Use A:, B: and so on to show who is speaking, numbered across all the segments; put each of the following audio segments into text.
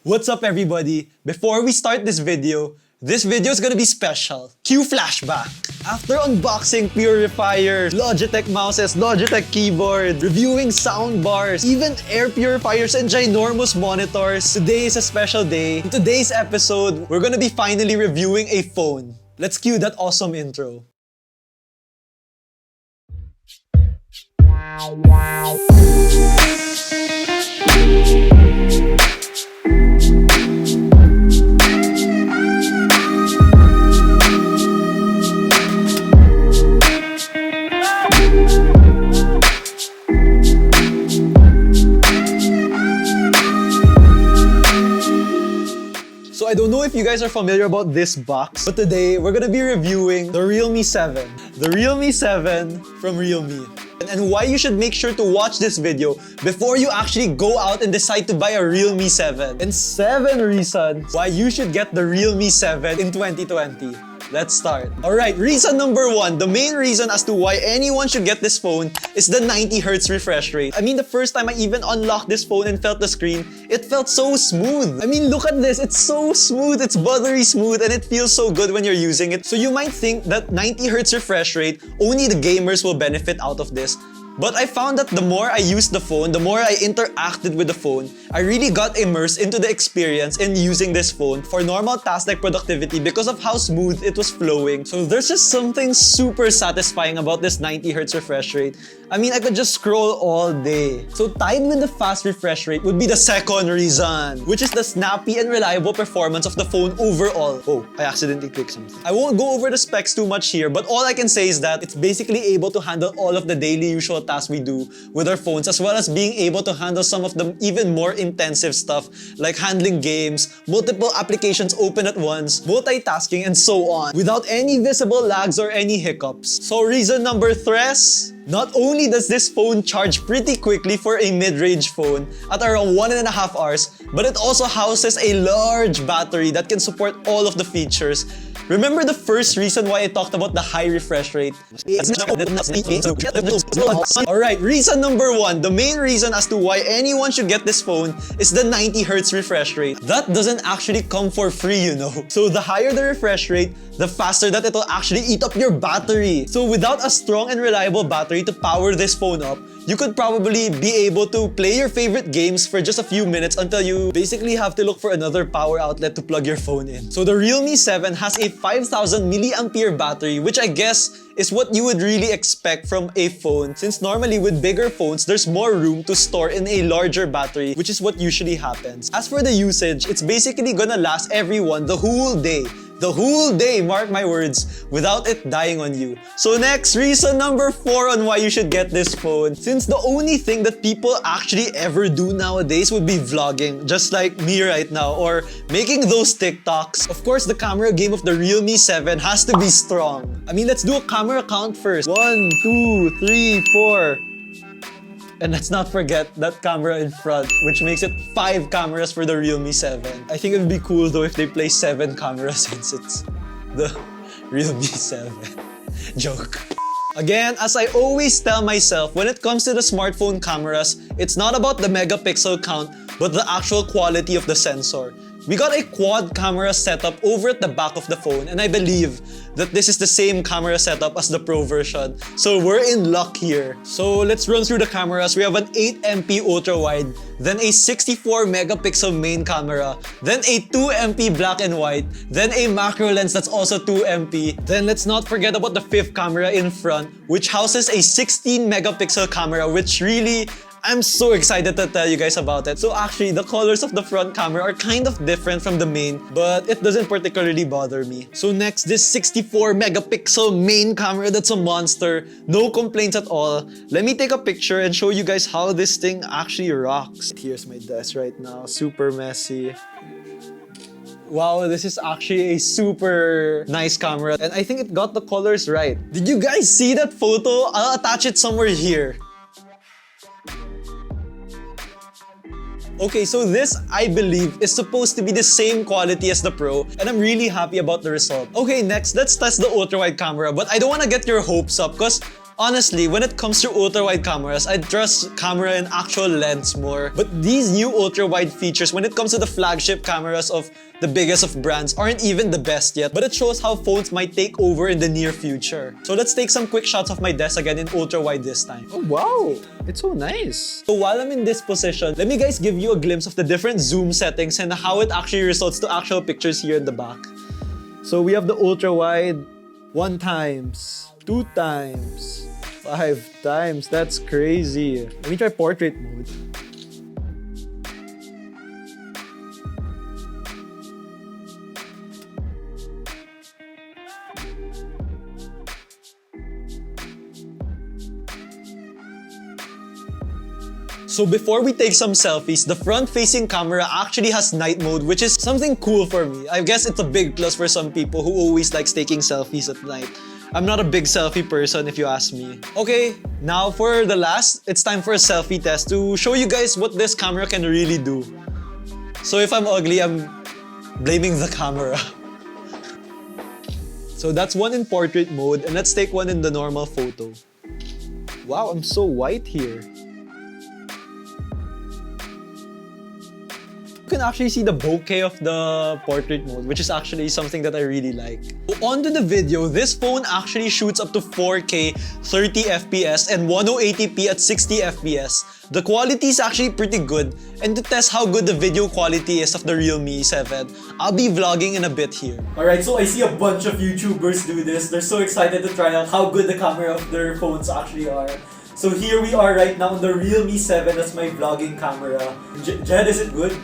A: What's up everybody? Before we start this video is gonna be special. Cue flashback. After unboxing purifiers, Logitech mouses, Logitech keyboard, reviewing sound bars, even air purifiers and ginormous monitors, today is a special day. In today's episode, we're gonna be finally reviewing a phone. Let's cue that awesome intro. So I don't know if you guys are familiar about this box, but today we're gonna be reviewing the Realme 7. The Realme 7 from Realme. And why you should make sure to watch this video before you actually go out and decide to buy a Realme 7. And 7 reasons why you should get the Realme 7 in 2020. Let's start. Alright, reason number 1. The main reason as to why anyone should get this phone is the 90Hz refresh rate. I mean, the first time I even unlocked this phone and felt the screen, it felt so smooth. I mean, look at this. It's so smooth. It's buttery smooth and it feels so good when you're using it. So you might think that 90Hz refresh rate, only the gamers will benefit out of this. But I found that the more I used the phone, the more I interacted with the phone, I really got immersed into the experience in using this phone for normal tasks like productivity because of how smooth it was flowing. So there's just something super satisfying about this 90Hz refresh rate. I mean, I could just scroll all day. So tied with the fast refresh rate would be the second reason, which is the snappy and reliable performance of the phone overall. Oh, I accidentally clicked something. I won't go over the specs too much here, but all I can say is that it's basically able to handle all of the daily usual tasks we do with our phones, as well as being able to handle some of the even more intensive stuff like handling games, multiple applications open at once, multitasking, and so on, without any visible lags or any hiccups. So reason number 3, not only does this phone charge pretty quickly for a mid-range phone at around 1.5 hours, but it also houses a large battery that can support all of the features. Remember the first reason why I talked about the high refresh rate? Alright, reason number 1, the main reason as to why anyone should get this phone is the 90Hz refresh rate. That doesn't actually come for free, you know. So the higher the refresh rate, the faster that it'll actually eat up your battery. So without a strong and reliable battery to power this phone up, you could probably be able to play your favorite games for just a few minutes until you basically have to look for another power outlet to plug your phone in. So the Realme 7 has a 5000 milliampere battery, which I guess is what you would really expect from a phone, since normally with bigger phones, there's more room to store in a larger battery, which is what usually happens. As for the usage, it's basically gonna last everyone the whole day. The whole day, mark my words, without it dying on you. So next, reason number 4 on why you should get this phone. Since the only thing that people actually ever do nowadays would be vlogging, just like me right now, or making those TikToks. Of course, the camera game of the Realme 7 has to be strong. I mean, let's do a camera count first. 1, 2, 3, 4. And let's not forget that camera in front, which makes it 5 cameras for the Realme 7. I think it would be cool though if they place 7 cameras since it's the Realme 7. Joke. Again, as I always tell myself, when it comes to the smartphone cameras, it's not about the megapixel count, but the actual quality of the sensor. We got a quad camera setup over at the back of the phone, and I believe that this is the same camera setup as the Pro version. So we're in luck here. So let's run through the cameras. We have an 8MP ultra-wide, then a 64 megapixel main camera, then a 2MP black and white, then a macro lens that's also 2MP. Then let's not forget about the 5th camera in front, which houses a 16 megapixel camera, which really, I'm so excited to tell you guys about it. So actually, the colors of the front camera are kind of different from the main, but it doesn't particularly bother me. So next, this 64 megapixel main camera that's a monster. No complaints at all. Let me take a picture and show you guys how this thing actually rocks. Here's my desk right now, super messy. Wow, this is actually a super nice camera, and I think it got the colors right. Did you guys see that photo? I'll attach it somewhere here. Okay, so this, I believe, is supposed to be the same quality as the Pro, and I'm really happy about the result. Okay, next, let's test the ultra-wide camera, but I don't want to get your hopes up because Honestly, when it comes to ultra-wide cameras, I trust camera and actual lens more. But these new ultra-wide features, when it comes to the flagship cameras of the biggest of brands, aren't even the best yet. But it shows how phones might take over in the near future. So let's take some quick shots of my desk again in ultra-wide this time. Oh wow, it's so nice. So while I'm in this position, let me guys give you a glimpse of the different zoom settings and how it actually results to actual pictures here in the back. So we have the ultra-wide 1 times, 2 times, 5 times. That's crazy. Let me try portrait mode. So before we take some selfies, the front-facing camera actually has night mode, which is something cool for me. I guess it's a big plus for some people who always likes taking selfies at night. I'm not a big selfie person if you ask me. Okay, now for the last, it's time for a selfie test to show you guys what this camera can really do. So if I'm ugly, I'm blaming the camera. So that's one in portrait mode, and let's take one in the normal photo. Wow, I'm so white here. You can actually see the bokeh of the portrait mode, which is actually something that I really like. On to the video, this phone actually shoots up to 4K 30 FPS and 1080p at 60 FPS. The quality is actually pretty good, and to test how good the video quality is of the Realme 7, I'll be vlogging in a bit here. Alright, so I see a bunch of YouTubers do this. They're so excited to try out how good the camera of their phones actually are. So here we are right now on the Realme 7, that's my vlogging camera. Jed, is it good?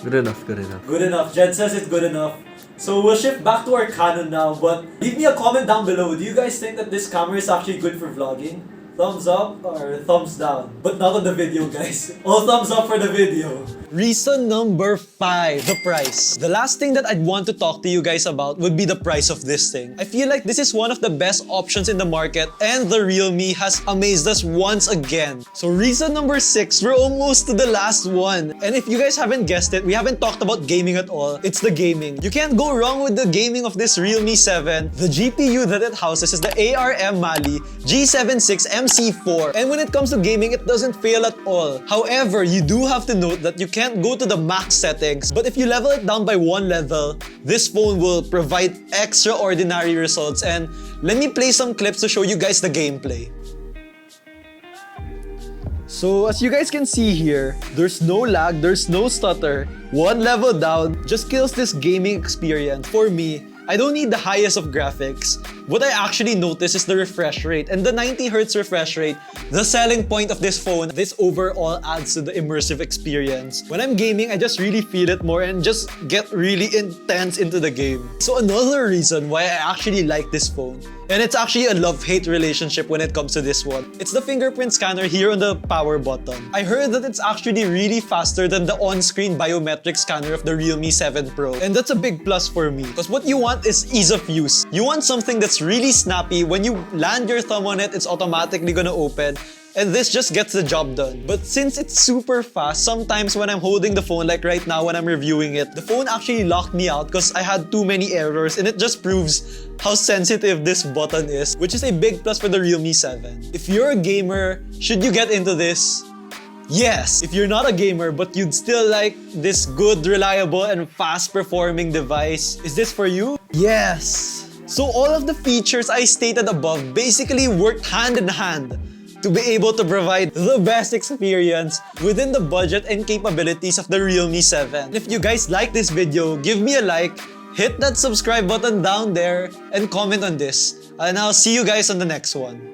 B: Good enough, good enough.
A: Good enough. Jed says it's good enough. So we'll shift back to our Canon now, but leave me a comment down below. Do you guys think that this camera is actually good for vlogging? Thumbs up or thumbs down? But not on the video, guys. All thumbs up for the video. Reason number 5, the price. The last thing that I'd want to talk to you guys about would be the price of this thing. I feel like this is one of the best options in the market, and the Realme has amazed us once again. So reason number 6, we're almost to the last one. And if you guys haven't guessed it, we haven't talked about gaming at all. It's the gaming. You can't go wrong with the gaming of this Realme 7. The GPU that it houses is the ARM Mali G76 MC4. And when it comes to gaming, it doesn't fail at all. However, you do have to note that you can't go to the max settings, but if you level it down by 1 level, this phone will provide extraordinary results. And let me play some clips to show you guys the gameplay. So as you guys can see here, there's no lag, there's no stutter. 1 level down just kills this gaming experience. For me, I don't need the highest of graphics. What I actually notice is the refresh rate, and the 90Hz refresh rate, the selling point of this phone. This overall adds to the immersive experience. When I'm gaming, I just really feel it more and just get really intense into the game. So another reason why I actually like this phone, and it's actually a love-hate relationship when it comes to this one, it's the fingerprint scanner here on the power button. I heard that it's actually really faster than the on-screen biometric scanner of the Realme 7 Pro, and that's a big plus for me, because what you want is ease of use. You want something that's really snappy. When you land your thumb on it, it's automatically gonna open, and this just gets the job done. But since it's super fast, sometimes when I'm holding the phone, like right now when I'm reviewing it, the phone actually locked me out because I had too many errors, and it just proves how sensitive this button is, which is a big plus for the Realme 7. If you're a gamer, should you get into this? Yes! If you're not a gamer but you'd still like this good, reliable, and fast-performing device, is this for you? Yes! So all of the features I stated above basically work hand in hand to be able to provide the best experience within the budget and capabilities of the Realme 7. If you guys like this video, give me a like, hit that subscribe button down there, and comment on this. And I'll see you guys on the next one.